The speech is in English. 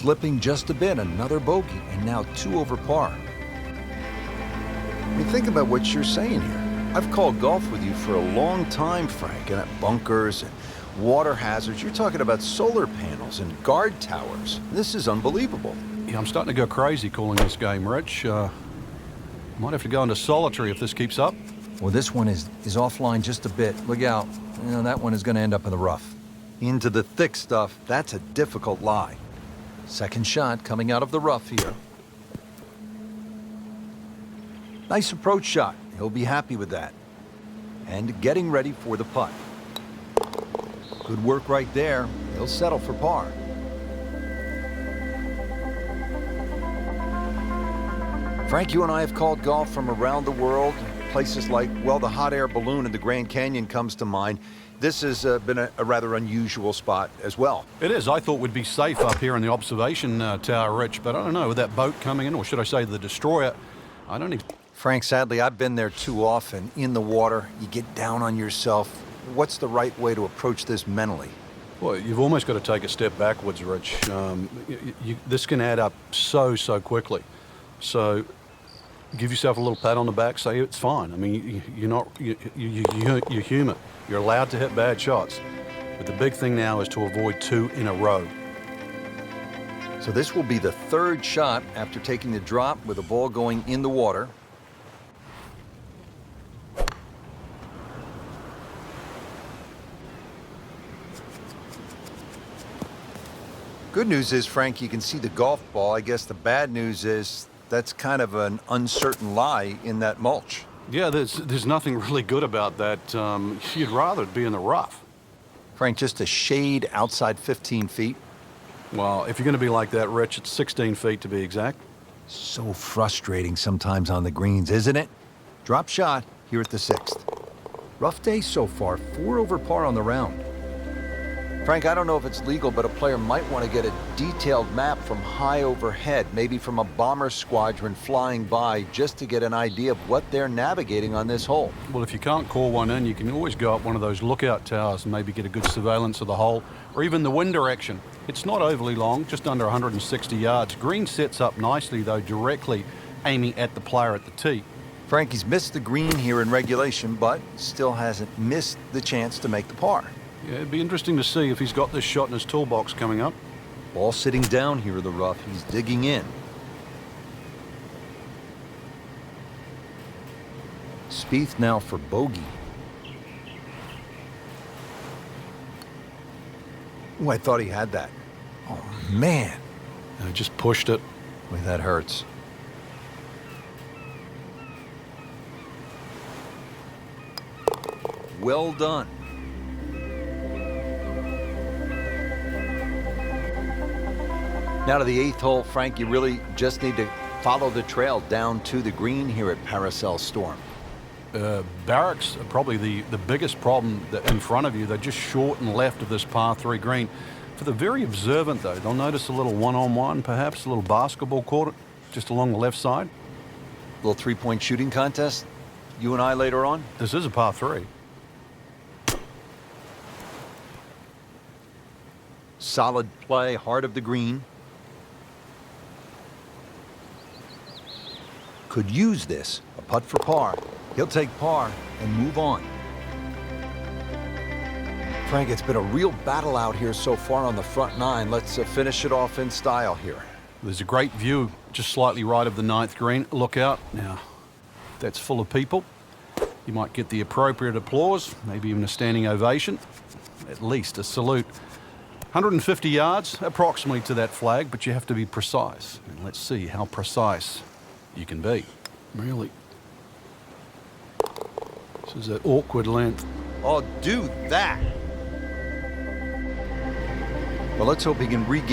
Slipping just a bit, another bogey, and now 2 over par. I mean, think about what you're saying here. I've called golf with you for a long time, Frank, and at bunkers and water hazards. You're talking about solar panels and guard towers. This is unbelievable. Yeah, I'm starting to go crazy calling this game, Rich. Might have to go into solitary if this keeps up. Well, this one is offline just a bit. Look out. You know, that one is going to end up in the rough. Into the thick stuff. That's a difficult lie. Second shot coming out of the rough here. Nice approach shot. He'll be happy with that. And getting ready for the putt. Good work right there. He'll settle for par. Frank, you and I have called golf from around the world. Places like, well, the hot air balloon in the Grand Canyon comes to mind. This has been a rather unusual spot as well. It is. I thought we'd be safe up here in the observation tower, Rich, but I don't know, with that boat coming in, or should I say the destroyer, I don't think... Frank, sadly, I've been there too often. In the water, you get down on yourself. What's the right way to approach this mentally? Well, you've almost got to take a step backwards, Rich. This can add up so quickly. So give yourself a little pat on the back, say it's fine. I mean, you're human. You're allowed to hit bad shots. But the big thing now is to avoid 2 in a row. So this will be the 3rd shot after taking the drop with the ball going in the water. Good news is, Frank, you can see the golf ball. I guess the bad news is that's kind of an uncertain lie in that mulch. Yeah, there's nothing really good about that. You'd rather it be in the rough. Frank, just a shade outside 15 feet. Well, if you're going to be like that, Rich, it's 16 feet to be exact. So frustrating sometimes on the greens, isn't it? Drop shot here at the 6th. Rough day so far, 4 over par on the round. Frank, I don't know if it's legal, but a player might want to get a detailed map from high overhead, maybe from a bomber squadron flying by, just to get an idea of what they're navigating on this hole. Well, if you can't call one in, you can always go up one of those lookout towers and maybe get a good surveillance of the hole, or even the wind direction. It's not overly long, just under 160 yards. Green sets up nicely, though, directly aiming at the player at the tee. Frank, he's missed the green here in regulation, but still hasn't missed the chance to make the par. Yeah, it'd be interesting to see if he's got this shot in his toolbox coming up. Ball sitting down here in the rough. He's digging in. Spieth now for bogey. Oh, I thought he had that. Oh, man. Just pushed it. Boy, that hurts. Well done. Now to the 8th hole, Frank, you really just need to follow the trail down to the green here at Paracel Storm. Barracks are probably the biggest problem in front of you. They're just short and left of this par 3 green. For the very observant, though, they'll notice a little one-on-one, perhaps a little basketball court just along the left side. Little 3-point shooting contest, you and I later on. This is a par 3. Solid play, heart of the green. Could use this, a putt for par. He'll take par and move on. Frank, it's been a real battle out here so far on the front 9. Let's finish it off in style here. There's a great view just slightly right of the 9th green. Look out. Now, that's full of people. You might get the appropriate applause, maybe even a standing ovation, at least a salute. 150 yards approximately to that flag, but you have to be precise. And let's see how precise you can be. Really. This is an awkward length. Oh, do that. Well, let's hope he can regain